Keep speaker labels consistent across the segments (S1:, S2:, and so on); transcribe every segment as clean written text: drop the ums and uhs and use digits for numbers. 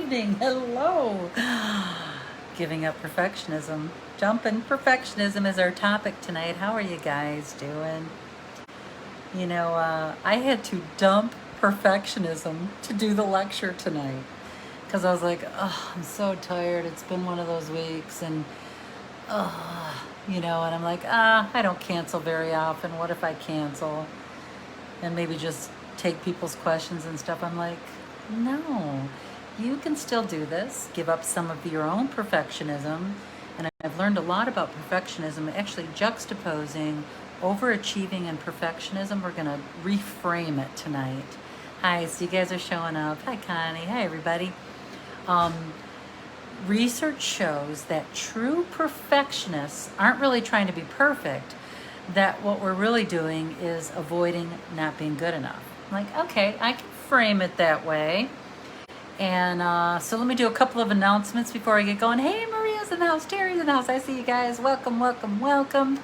S1: evening. Hello. Giving up perfectionism. Dumping perfectionism is our topic tonight. How are you guys doing? I had to dump perfectionism to do the lecture tonight because I was like, oh, I'm so tired. It's been one of those weeks, and and I'm like, I don't cancel very often. What if I cancel and maybe just take people's questions and stuff? I'm like, no, you can still do this. Give up some of your own perfectionism. And I've learned a lot about perfectionism, actually juxtaposing overachieving and perfectionism. We're going to reframe it tonight. Hi, so you guys are showing up. Hi, Connie. Hi, everybody. Research shows that true perfectionists aren't really trying to be perfect, that what we're really doing is avoiding not being good enough. I'm like, okay, I can frame it that way. And so let me do a couple of announcements before I get going. Hey, Maria's in the house, Terry's in the house. I see you guys. Welcome, welcome, welcome.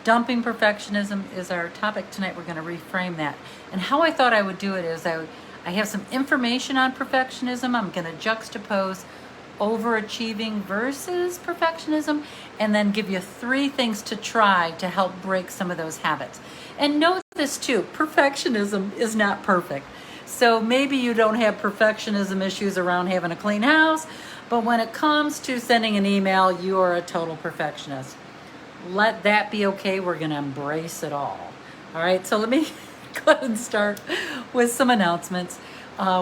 S1: Dumping perfectionism is our topic tonight. We're going to reframe that. And how I thought I would do it is I have some information on perfectionism. I'm going to juxtapose overachieving versus perfectionism, and then give you 3 things to try to help break some of those habits. And know this too, perfectionism is not perfect. So maybe you don't have perfectionism issues around having a clean house, but when it comes to sending an email, you are a total perfectionist. Let that be okay. We're going to embrace it all. All right, so let me go ahead and start with some announcements.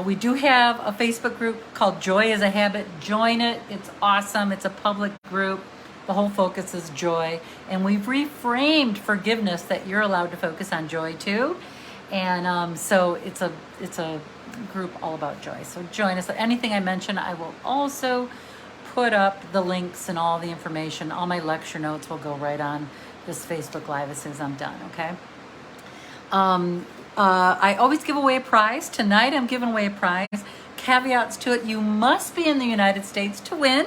S1: We do have a Facebook group called Joy is a Habit. Join it. It's awesome. It's a public group. The whole focus is joy. And we've reframed forgiveness that you're allowed to focus on joy too. And so it's a group all about joy. So join us. Anything I mention, I will also put up the links and all the information. All my lecture notes will go right on this Facebook Live as soon as I'm done, okay? I always give away a prize. Tonight I'm giving away a prize. Caveats to it: you must be in the United States to win,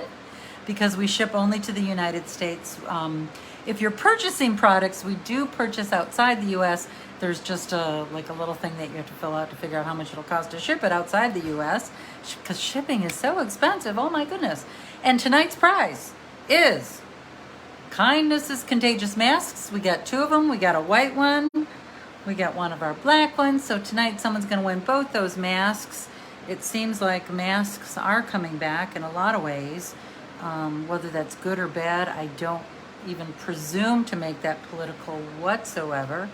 S1: because we ship only to the United States. If you're purchasing products, we do purchase outside the U.S. There's just a little thing that you have to fill out to figure out how much it'll cost to ship it outside the U.S. because shipping is so expensive. Oh my goodness. And tonight's prize is Kindness is Contagious masks. We got 2 of them. We got a white one. We got one of our black ones. So tonight someone's going to win both those masks. It seems like masks are coming back in a lot of ways. Whether that's good or bad, I don't even presume to make that political whatsoever.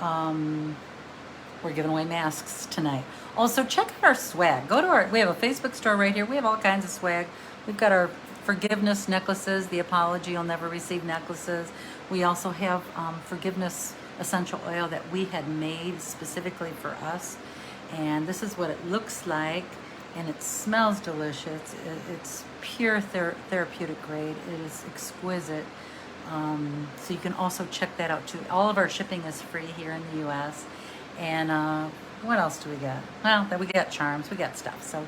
S1: We're giving away masks tonight. Also, check out our swag. We have a Facebook store right here. We have all kinds of swag. We've got our forgiveness necklaces, the apology you'll never receive necklaces. We also have forgiveness essential oil that we had made specifically for us. And this is what it looks like. And it smells delicious. It's pure therapeutic grade. It is exquisite. So you can also check that out too. All of our shipping is free here in the U.S. And what else do we got? Well, we got charms. We got stuff. So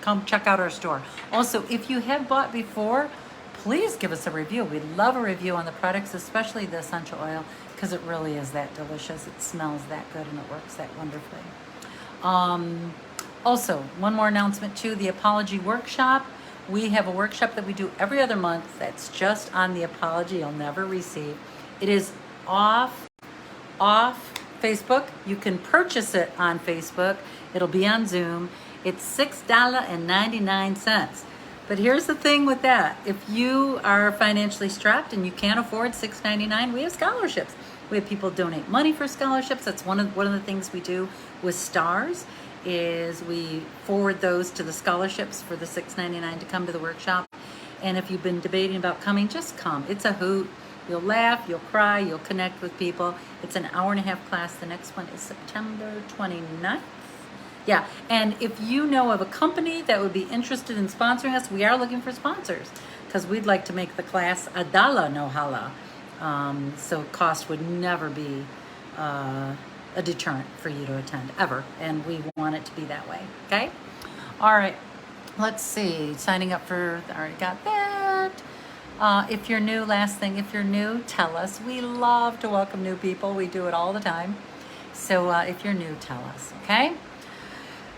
S1: come check out our store. Also, if you have bought before, please give us a review. We'd love a review on the products, especially the essential oil, because it really is that delicious. It smells that good and it works that wonderfully. Also, one more announcement too, the apology workshop. We have a workshop that we do every other month that's just on the apology you'll never receive. It is off Facebook. You can purchase it on Facebook. It'll be on Zoom. It's $6.99. But here's the thing with that. If you are financially strapped and you can't afford $6.99, we have scholarships. We have people donate money for scholarships. That's one of the things we do with stars, is we forward those to the scholarships for the $6.99 to come to the workshop. And if you've been debating about coming, just come. It's a hoot. You'll laugh, you'll cry, you'll connect with people. It's an hour-and-a-half class. The next one is September 29th. Yeah, and if you know of a company that would be interested in sponsoring us, we are looking for sponsors because we'd like to make the class $1 no hala. So cost would never be a deterrent for you to attend, ever. And we want it to be that way, okay? All right, let's see. Signing up for, I already got that. If you're new, last thing, if you're new, tell us. We love to welcome new people. We do it all the time. So if you're new, tell us, okay?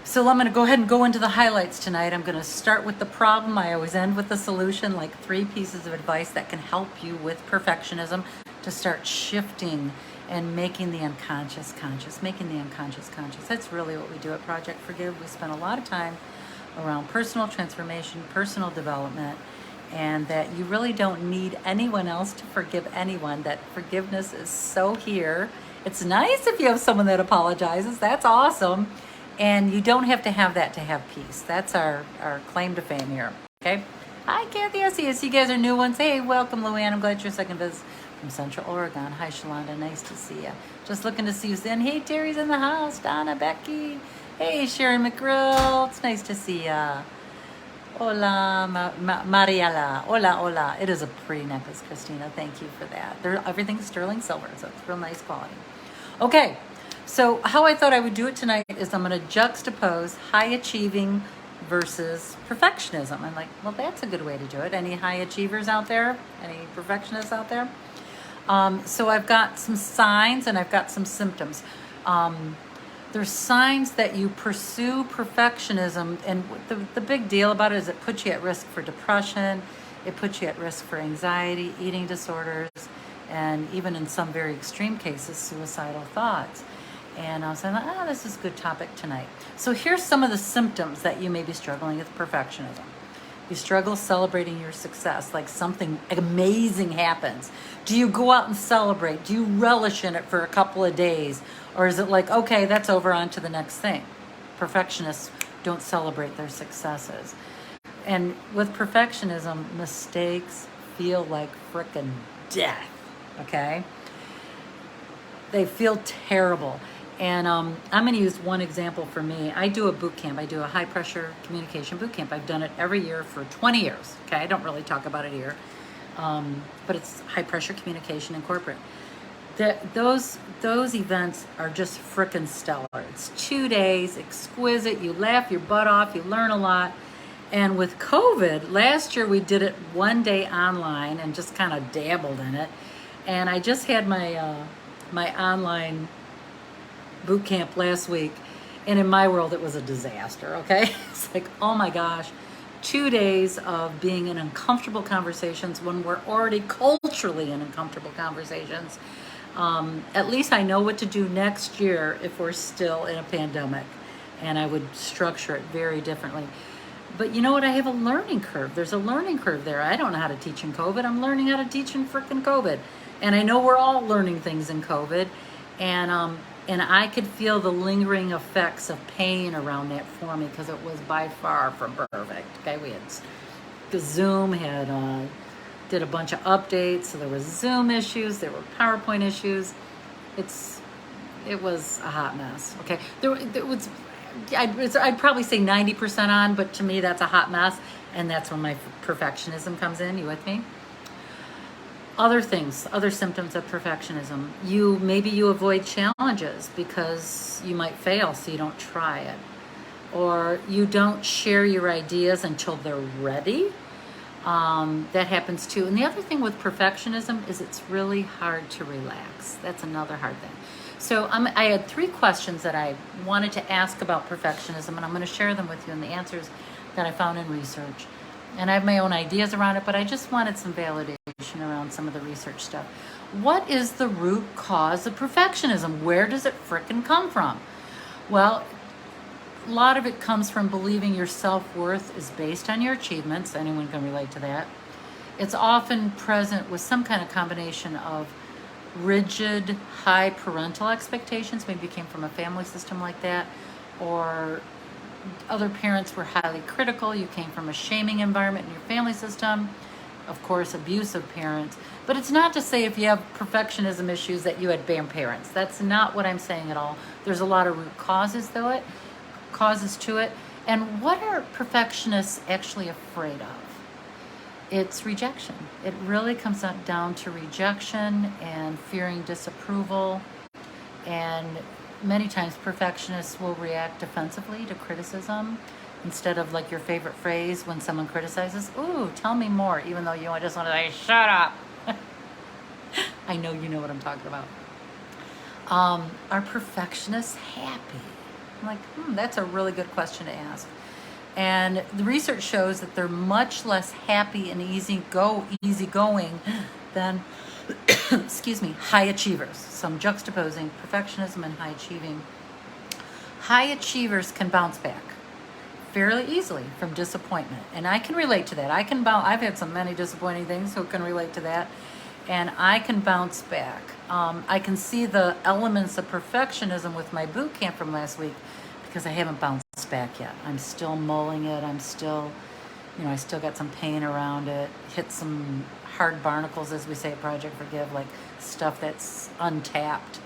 S1: So I'm going to go ahead and go into the highlights tonight. I'm going to start with the problem. I always end with the solution, like 3 pieces of advice that can help you with perfectionism to start shifting and making the unconscious conscious, making the unconscious conscious. That's really what we do at Project Forgive. We spend a lot of time around personal transformation, personal development, and that you really don't need anyone else to forgive anyone, that forgiveness is so here. It's nice if you have someone that apologizes. That's awesome. And you don't have to have that to have peace. That's our claim to fame here. Okay. Hi, Kathy. I see you guys are new ones. Hey, welcome, Luann. I'm glad you're second visit from Central Oregon. Hi, Shalonda. Nice to see you. Just looking to see you in. Hey, Terry's in the house. Donna, Becky. Hey, Sharon McGrill. It's nice to see ya. Hola, Mariela. Hola, hola. It is a pretty necklace, Christina. Thank you for that. Everything's sterling silver, so it's real nice quality. Okay. So how I thought I would do it tonight is I'm going to juxtapose high achieving versus perfectionism. I'm like, well, that's a good way to do it. Any high achievers out there? Any perfectionists out there? So I've got some signs and I've got some symptoms. There's signs that you pursue perfectionism, and the big deal about it is it puts you at risk for depression, it puts you at risk for anxiety, eating disorders, and even in some very extreme cases, suicidal thoughts. And I was like, this is a good topic tonight. So here's some of the symptoms that you may be struggling with perfectionism. You struggle celebrating your success, like something amazing happens. Do you go out and celebrate? Do you relish in it for a couple of days? Or is it like, okay, that's over, on to the next thing? Perfectionists don't celebrate their successes. And with perfectionism, mistakes feel like frickin' death, okay? They feel terrible. And I'm going to use one example for me. I do a boot camp. I do a high pressure communication boot camp. I've done it every year for 20 years. Okay, I don't really talk about it here, but it's high pressure communication in corporate. Those events are just frickin' stellar. It's 2 days, exquisite. You laugh your butt off. You learn a lot. And with COVID, last year we did it 1 day online and just kind of dabbled in it. And I just had my my online boot camp last week, and in my world it was a disaster. Okay. It's like, oh my gosh, 2 days of being in uncomfortable conversations when we're already culturally in uncomfortable conversations. At least I know what to do next year if we're still in a pandemic, and I would structure it very differently. But you know what? I have a learning curve. There's a learning curve there. I don't know how to teach in COVID. I'm learning how to teach in frickin' COVID. And I know we're all learning things in COVID. And I could feel the lingering effects of pain around that for me, because it was by far from perfect. Okay, we had the Zoom did a bunch of updates, so there was Zoom issues, there were PowerPoint issues. It was a hot mess. Okay, I'd probably say 90% on, but to me that's a hot mess, and that's when my perfectionism comes in. You with me? Other things, other symptoms of perfectionism. Maybe you avoid challenges because you might fail, so you don't try it. Or you don't share your ideas until they're ready. That happens too. And the other thing with perfectionism is it's really hard to relax. That's another hard thing. So I had 3 questions that I wanted to ask about perfectionism, and I'm going to share them with you and the answers that I found in research. And I have my own ideas around it, but I just wanted some validation around some of the research stuff. What is the root cause of perfectionism? Where does it frickin' come from? Well, a lot of it comes from believing your self-worth is based on your achievements. Anyone can relate to that. It's often present with some kind of combination of rigid, high parental expectations. Maybe you came from a family system like that, or other parents were highly critical. You came from a shaming environment in your family system. Of course, abusive parents. But it's not to say if you have perfectionism issues that you had bad parents. That's not what I'm saying at all. There's a lot of root causes to it. And what are perfectionists actually afraid of? It's rejection. It really comes down to rejection and fearing disapproval. And many times perfectionists will react defensively to criticism instead of like your favorite phrase when someone criticizes, ooh, tell me more, even though you just want to say, shut up. I know you know what I'm talking about. Are perfectionists happy? I'm like, that's a really good question to ask. And the research shows that they're much less happy and easygoing than, excuse me, high achievers. So I'm juxtaposing perfectionism and high achieving. High achievers can bounce back fairly easily from disappointment, and I can relate to that. I've had many disappointing things, so can relate to that, and I can bounce back. I can see the elements of perfectionism with my boot camp from last week because I haven't bounced back yet. I'm still mulling it. I still got some pain around it. Hit some hard barnacles, as we say at Project Forgive, like stuff that's untapped.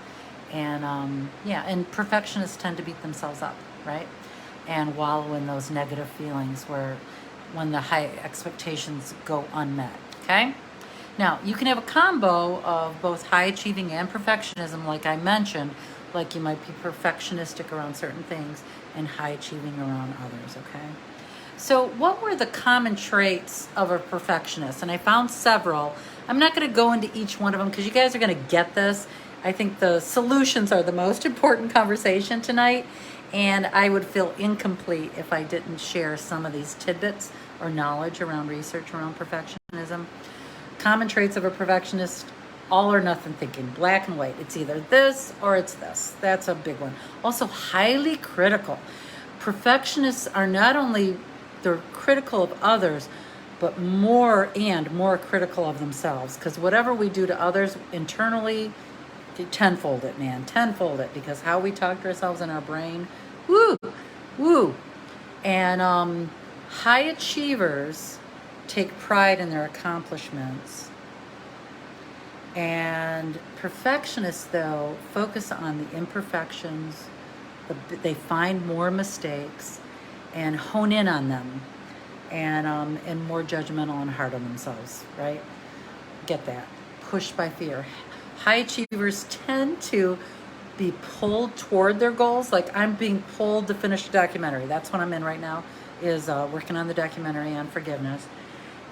S1: And and perfectionists tend to beat themselves up, right? And wallow in those negative feelings when the high expectations go unmet, okay? Now, you can have a combo of both high achieving and perfectionism, like I mentioned, like you might be perfectionistic around certain things and high achieving around others, okay? So what were the common traits of a perfectionist? And I found several. I'm not going to go into each one of them because you guys are going to get this. I think the solutions are the most important conversation tonight, and I would feel incomplete if I didn't share some of these tidbits or knowledge around research around perfectionism. Common traits of a perfectionist: all or nothing thinking, black and white. It's either this or it's this. That's a big one. Also, highly critical. Perfectionists are not only, they're critical of others, but more critical of themselves, because whatever we do to others internally, tenfold it, man, tenfold it, because how we talk to ourselves in our brain, woo. And high achievers take pride in their accomplishments. And perfectionists, though, focus on the imperfections. They find more mistakes and hone in on them, and more judgmental and hard on themselves, right? Get that. Pushed by fear. High achievers tend to be pulled toward their goals. Like I'm being pulled to finish a documentary. That's what I'm in right now, is working on the documentary on forgiveness.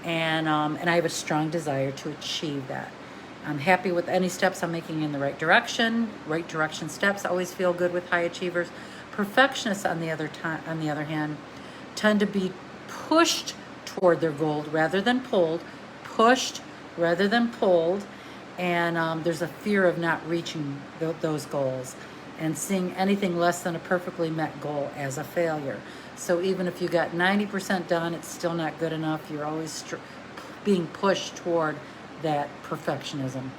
S1: And I have a strong desire to achieve that. I'm happy with any steps I'm making in the right direction. Right direction steps always feel good with high achievers. Perfectionists, on the other hand, tend to be pushed toward their goal rather than pulled. Pushed rather than pulled. And there's a fear of not reaching those goals and seeing anything less than a perfectly met goal as a failure. So even if you got 90% done, it's still not good enough. You're always being pushed toward that perfectionism.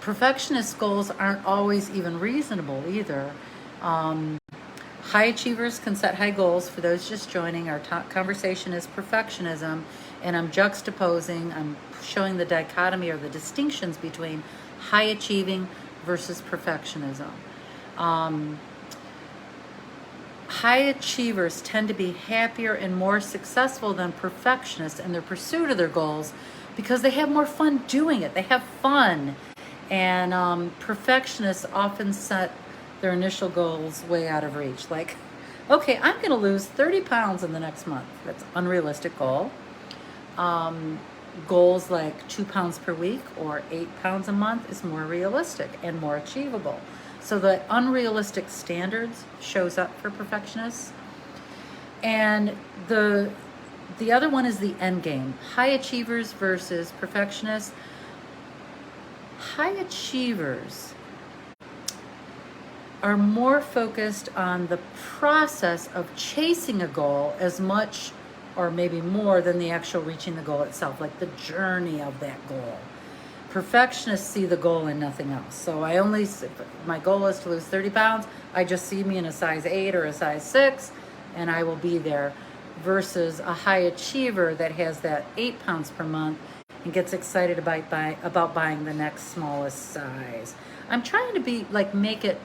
S1: Perfectionist goals aren't always even reasonable either. High achievers can set high goals. For those just joining, our conversation is perfectionism, and I'm showing the dichotomy or the distinctions between high achieving versus perfectionism. High achievers tend to be happier and more successful than perfectionists in their pursuit of their goals because they have more fun doing it. They have fun. And perfectionists often set their initial goals way out of reach. Like, okay, I'm going to lose 30 pounds in the next month. That's an unrealistic goal. Goals like 2 pounds per week or 8 pounds a month is more realistic and more achievable. So the unrealistic standards shows up for perfectionists. And the other one is the end game. High achievers versus perfectionists. High achievers are more focused on the process of chasing a goal as much or maybe more than the actual reaching the goal itself, like the journey of that goal. Perfectionists see the goal and nothing else. So my goal is to lose 30 pounds. I just see me in a size 8 or a size 6, and I will be there. Versus a high achiever that has that 8 pounds per month and gets excited about buying the next smallest size. I'm trying to make it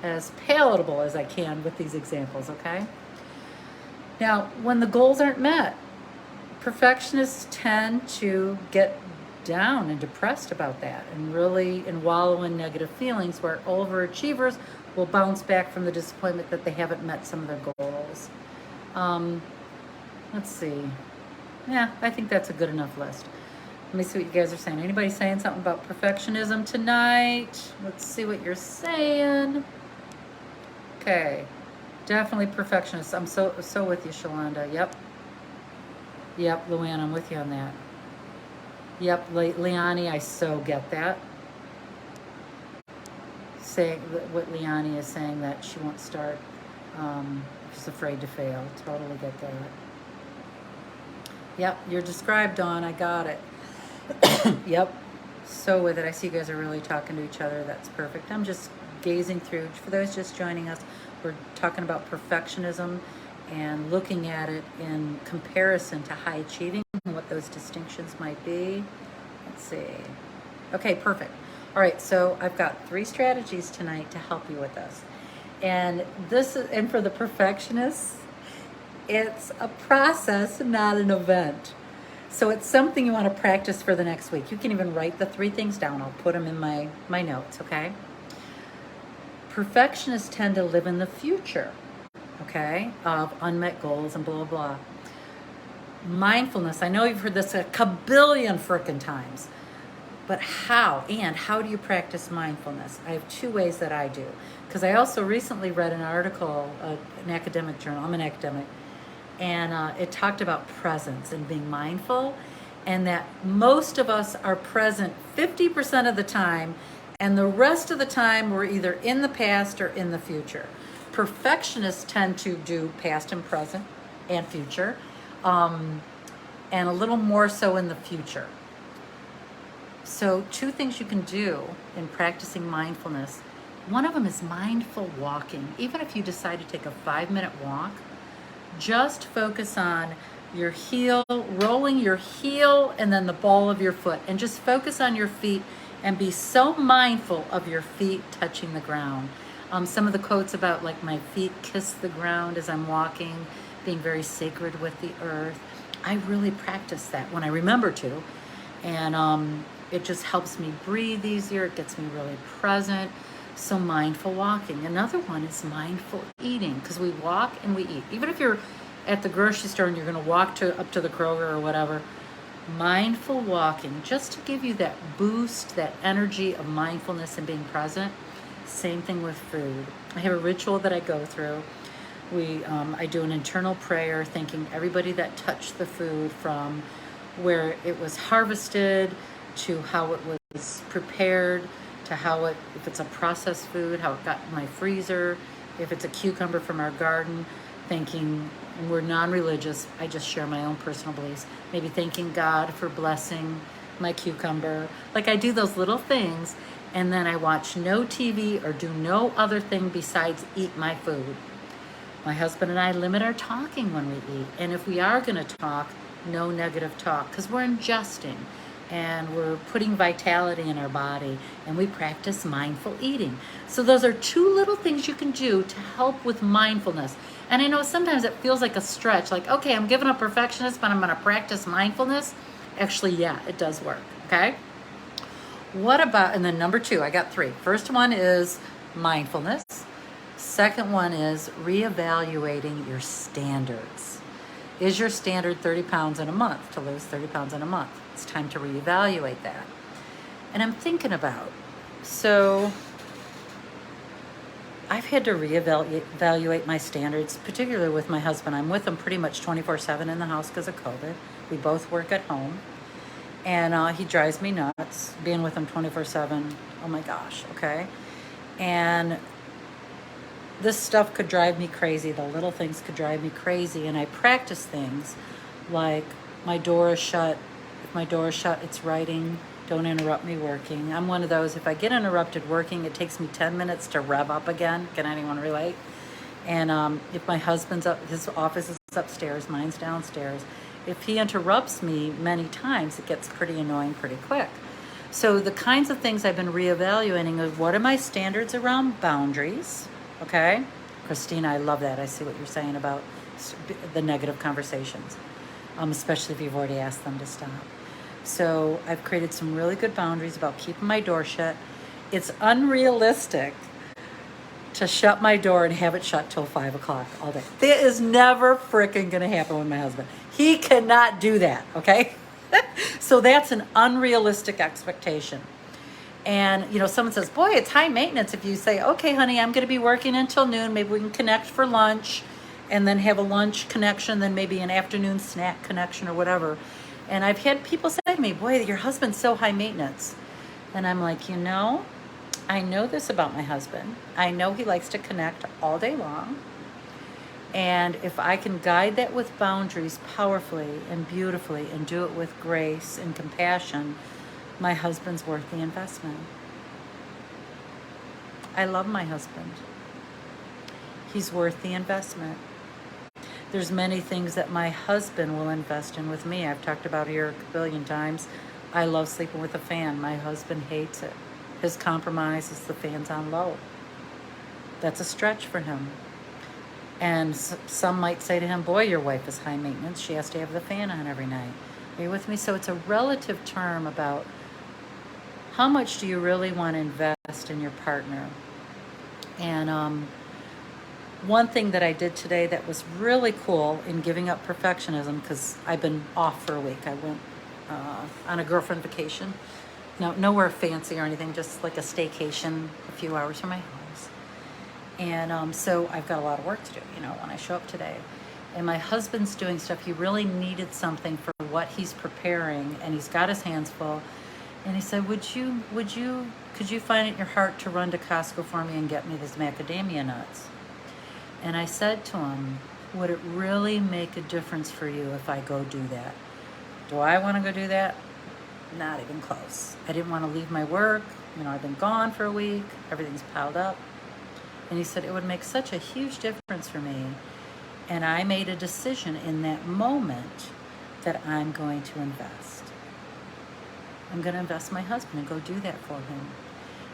S1: as palatable as I can with these examples, okay? Now, when the goals aren't met, perfectionists tend to get down and depressed about that and wallow in negative feelings, where overachievers will bounce back from the disappointment that they haven't met some of their goals. Let's see. Yeah, I think that's a good enough list. Let me see what you guys are saying. Anybody saying something about perfectionism tonight? Let's see what you're saying. Okay. Definitely perfectionist. I'm so with you, Shalonda. Yep, Luann, I'm with you on that. Yep, Liani, I so get that. Saying what Liani is saying, that she won't start. She's afraid to fail. Totally get that. Yep, you're described, Dawn. I got it. Yep, so with it. I see you guys are really talking to each other. That's perfect. I'm just gazing through. For those just joining us, we're talking about perfectionism and looking at it in comparison to high achieving and what those distinctions might be. Let's see. Okay, perfect. All right, so I've got 3 strategies tonight to help you with this. And and for the perfectionists, it's a process, not an event. So it's something you want to practice for the next week. You can even write the 3 things down. I'll put them in my notes, okay? Perfectionists tend to live in the future, okay, of unmet goals and blah, blah, blah. Mindfulness, I know you've heard this a kabillion frickin' times, but how do you practice mindfulness? I have 2 ways that I do, because I also recently read an article, an academic journal. I'm an academic. And it talked about presence and being mindful, and that most of us are present 50% of the time, and the rest of the time we're either in the past or in the future. Perfectionists tend to do past and present and future, and a little more so in the future. So 2 things you can do in practicing mindfulness. One of them is mindful walking. Even if you decide to take a 5-minute walk, just focus on your heel, rolling your heel and then the ball of your foot, and just focus on your feet and be so mindful of your feet touching the ground. Some of the quotes about like my feet kiss the ground as I'm walking, being very sacred with the earth. I really practice that when I remember to, and it just helps me breathe easier. It gets me really present. So mindful walking. Another one is mindful eating, because we walk and we eat. Even if you're at the grocery store and you're going to walk up to the Kroger or whatever, mindful walking, just to give you that boost, that energy of mindfulness and being present. Same thing with food. I have a ritual that I go through. I do an internal prayer, thanking everybody that touched the food, from where it was harvested to how it was prepared, to how if it's a processed food, how it got in my freezer, if it's a cucumber from our garden, thanking, and we're non-religious, I just share my own personal beliefs, maybe thanking God for blessing my cucumber. Like, I do those little things, and then I watch no TV or do no other thing besides eat my food. My husband and I limit our talking when we eat, and if we are going to talk, no negative talk, because we're ingesting and we're putting vitality in our body, and we practice mindful eating. So those are 2 little things you can do to help with mindfulness. And I know sometimes it feels like a stretch, like, okay, I'm giving up perfectionist, but I'm going to practice mindfulness. Actually, yeah, it does work, okay? What about, and then number 2, I got 3. First one is mindfulness. Second one is reevaluating your standards. Is your standard 30 pounds in a month, to lose 30 pounds in a month? It's time to reevaluate that. And I'm thinking about, so I've had to reevaluate my standards, particularly with my husband. I'm with him pretty much 24/7 in the house because of COVID. We both work at home, and he drives me nuts being with him 24/7. Oh my gosh, okay? And this stuff could drive me crazy. The little things could drive me crazy. And I practice things like, my door is shut. If my door is shut, it's writing. Don't interrupt me working. I'm one of those, if I get interrupted working, it takes me 10 minutes to rev up again. Can anyone relate? And if my husband's up, his office is upstairs, mine's downstairs. If he interrupts me many times, it gets pretty annoying pretty quick. So the kinds of things I've been reevaluating is, what are my standards around boundaries? Okay, Christina, I love that. I see what you're saying about the negative conversations, especially if you've already asked them to stop. So I've created some really good boundaries about keeping my door shut. It's unrealistic to shut my door and have it shut till 5 o'clock all day. That is never freaking going to happen with my husband. He cannot do that, okay? So that's an unrealistic expectation. And, someone says, boy, it's high maintenance if you say, okay, honey, I'm going to be working until noon. Maybe we can connect for lunch and then have a lunch connection, then maybe an afternoon snack connection or whatever. And I've had people say to me, boy, your husband's so high maintenance. And I'm like, I know this about my husband. I know he likes to connect all day long. And if I can guide that with boundaries powerfully and beautifully and do it with grace and compassion, my husband's worth the investment. I love my husband. He's worth the investment. There's many things that my husband will invest in with me. I've talked about here a billion times. I love sleeping with a fan. My husband hates it. His compromise is the fan's on low. That's a stretch for him. And some might say to him, boy, your wife is high maintenance. She has to have the fan on every night. Are you with me? So it's a relative term about how much do you really want to invest in your partner. And one thing that I did today that was really cool in giving up perfectionism, because I've been off for a week. I went on a girlfriend vacation. No, nowhere fancy or anything, just like a staycation a few hours from my house. And so I've got a lot of work to do, when I show up today. And my husband's doing stuff. He really needed something for what he's preparing, and he's got his hands full. And he said, could you find it in your heart to run to Costco for me and get me these macadamia nuts? And I said to him, would it really make a difference for you if I go do that? Do I want to go do that? Not even close. I didn't want to leave my work. I've been gone for a week. Everything's piled up. And he said, it would make such a huge difference for me. And I made a decision in that moment that I'm going to invest. I'm going to invest my husband and go do that for him.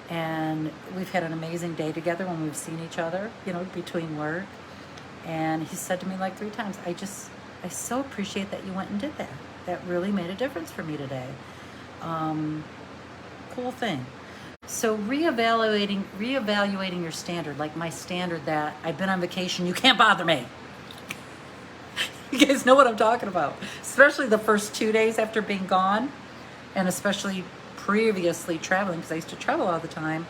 S1: And we've had an amazing day together when we've seen each other, between work. And he said to me like 3 times, I so appreciate that you went and did that. That really made a difference for me today. Cool thing. So reevaluating your standard, like my standard that I've been on vacation, you can't bother me. You guys know what I'm talking about. Especially the first 2 days after being gone, and especially previously traveling, because I used to travel all the time.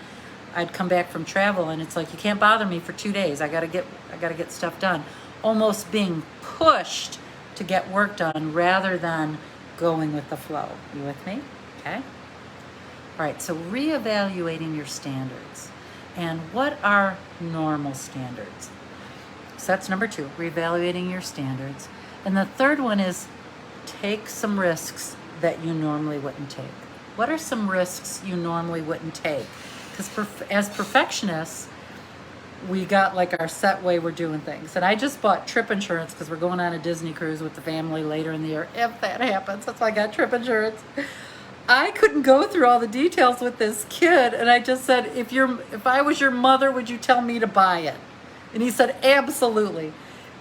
S1: I'd come back from travel and it's like, you can't bother me for 2 days. I gotta get stuff done. Almost being pushed to get work done rather than going with the flow. You with me? Okay. All right, so reevaluating your standards. And what are normal standards? So that's number 2, reevaluating your standards. And the third one is take some risks that you normally wouldn't take. What are some risks you normally wouldn't take? Because as perfectionists, we got like our set way we're doing things. And I just bought trip insurance because we're going on a Disney cruise with the family later in the year. If that happens, that's why I got trip insurance. I couldn't go through all the details with this kid, and I just said, if I was your mother, would you tell me to buy it? And he said, absolutely.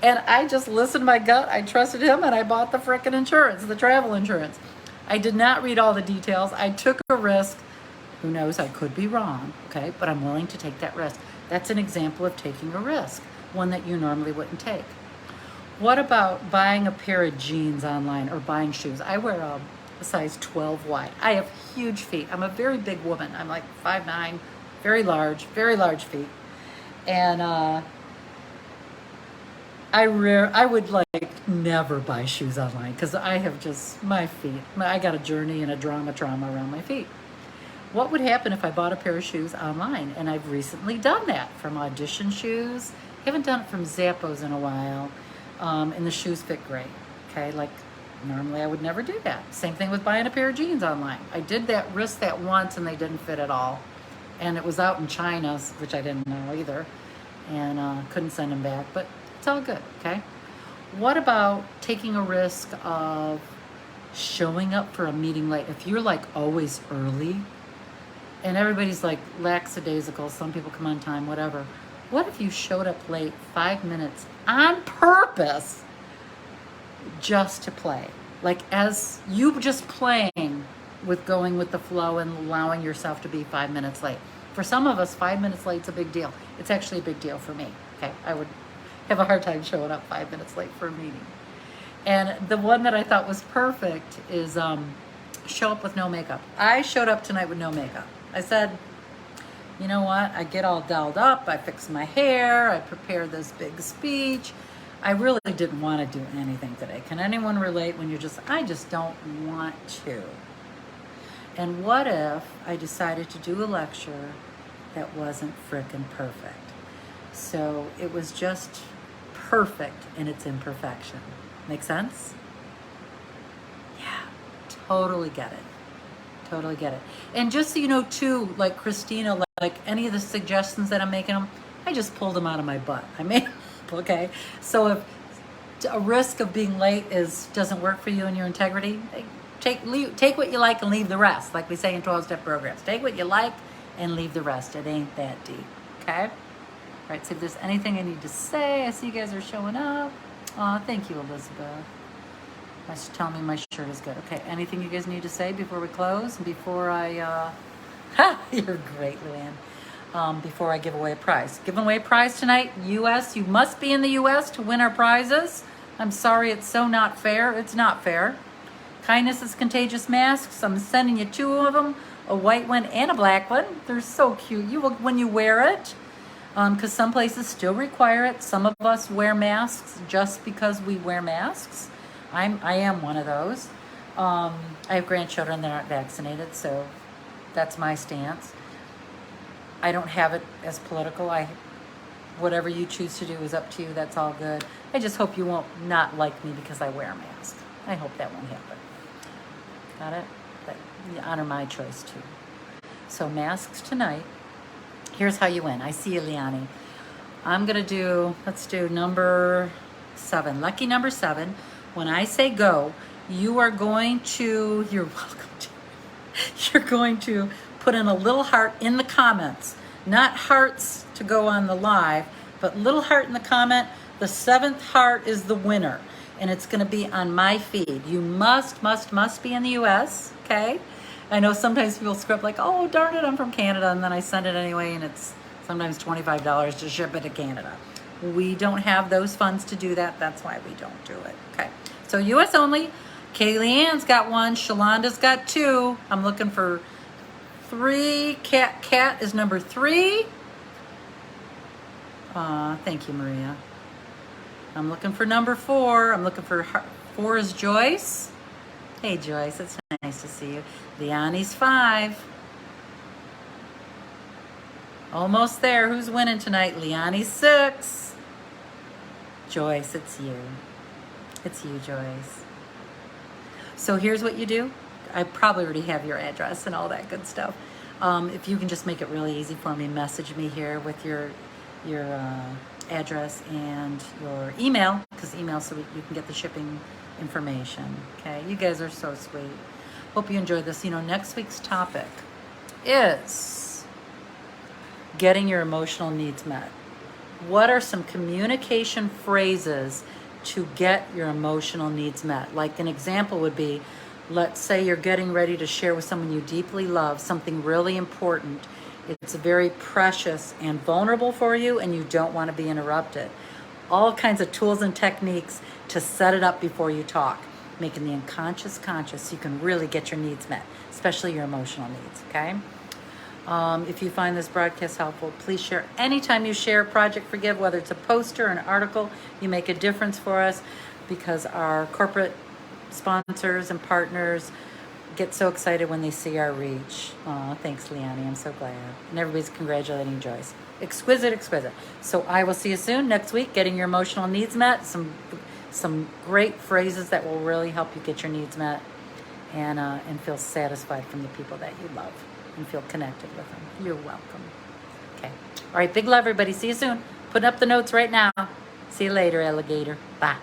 S1: And I just listened to my gut. I trusted him, and I bought the frickin' insurance, the travel insurance. I did not read all the details. I took a risk. Who knows? I could be wrong, okay? But I'm willing to take that risk. That's an example of taking a risk, one that you normally wouldn't take. What about buying a pair of jeans online or buying shoes? I wear a size 12 wide. I have huge feet. I'm a very big woman. I'm like 5'9", very large feet. And I would like never buy shoes online because I have just my feet. I got a journey and a trauma around my feet. What would happen if I bought a pair of shoes online? And I've recently done that from Audition shoes. I haven't done it from Zappos in a while. And the shoes fit great. Okay, like normally I would never do that. Same thing with buying a pair of jeans online. I did that, risk that once, and they didn't fit at all. And it was out in China, which I didn't know either. And couldn't send them back, but it's all good, okay? What about taking a risk of showing up for a meeting late? If you're like always early, and everybody's like lackadaisical, some people come on time, whatever. What if you showed up late 5 minutes on purpose just to play? Like as you just playing with going with the flow and allowing yourself to be 5 minutes late. For some of us, 5 minutes late is a big deal. It's actually a big deal for me. Okay, I would have a hard time showing up 5 minutes late for a meeting. And the one that I thought was perfect is show up with no makeup. I showed up tonight with no makeup. I said, you know what? I get all dolled up. I fix my hair. I prepare this big speech. I really didn't want to do anything today. Can anyone relate when I just don't want to? And what if I decided to do a lecture that wasn't frickin' perfect? So it was just perfect in its imperfection. Make sense? Yeah, totally get it. Totally get it. And just so you know, too, like Christina, like any of the suggestions that I'm making them, I just pulled them out of my butt. I made them, okay? So if a risk of being late doesn't work for you and your integrity, take what you like and leave the rest. Like we say in 12-step programs. Take what you like and leave the rest. It ain't that deep, okay? All right, so if there's anything I need to say, I see you guys are showing up. Aw, thank you, Elizabeth. Tell me my shirt is good. Okay, anything you guys need to say before we close? Before I, you're great, Luann. Before I give away a prize. Giving away a prize tonight, U.S. You must be in the U.S. to win our prizes. I'm sorry, it's so not fair. It's not fair. Kindness is Contagious masks. I'm sending you 2 of them, a white one and a black one. They're so cute. You will, when you wear it, because some places still require it. Some of us wear masks just because we wear masks. I am one of those. I have grandchildren that aren't vaccinated, so that's my stance. I don't have it as political. Whatever you choose to do is up to you. That's all good. I just hope you won't not like me because I wear a mask. I hope that won't happen. Got it? But you honor my choice too. So masks tonight. Here's how you win. I see you, Liani. Let's do number 7. Lucky number 7. When I say go, you're welcome to, you're going to put in a little heart in the comments. Not hearts to go on the live, but little heart in the comment. The 7th heart is the winner, and it's going to be on my feed. You must be in the U.S., okay? I know sometimes people script like, oh, darn it, I'm from Canada, and then I send it anyway, and it's sometimes $25 to ship it to Canada. We don't have those funds to do that. That's why we don't do it. Okay. So U.S. only. Kaylee Ann's got 1. Shalonda's got 2. I'm looking for 3. Cat is number 3. Thank you, Maria. I'm looking for number 4. I'm looking for 4 is Joyce. Hey, Joyce. It's nice to see you. Liani's 5. Almost there. Who's winning tonight? Liani's 6. Joyce, it's you. It's you, Joyce. So here's what you do. I probably already have your address and all that good stuff. If you can just make it really easy for me, message me here with your address and your email, because email so you can get the shipping information. Okay, you guys are so sweet. Hope you enjoyed this. Next week's topic is getting your emotional needs met. What are some communication phrases to get your emotional needs met? Like an example would be, let's say you're getting ready to share with someone you deeply love something really important. It's very precious and vulnerable for you, and you don't want to be interrupted. All kinds of tools and techniques to set it up before you talk, making the unconscious conscious so you can really get your needs met, especially your emotional needs, okay? If you find this broadcast helpful, please share. Anytime you share Project Forgive, whether it's a poster or an article, you make a difference for us, because our corporate sponsors and partners get so excited when they see our reach. Thanks, Liani. I'm so glad. And everybody's congratulating Joyce. Exquisite, exquisite. So I will see you soon next week, getting your emotional needs met. Some great phrases that will really help you get your needs met and feel satisfied from the people that you love and feel connected with them. You're welcome. Okay. All right. Big love, everybody. See you soon. Putting up the notes right now. See you later, alligator. Bye.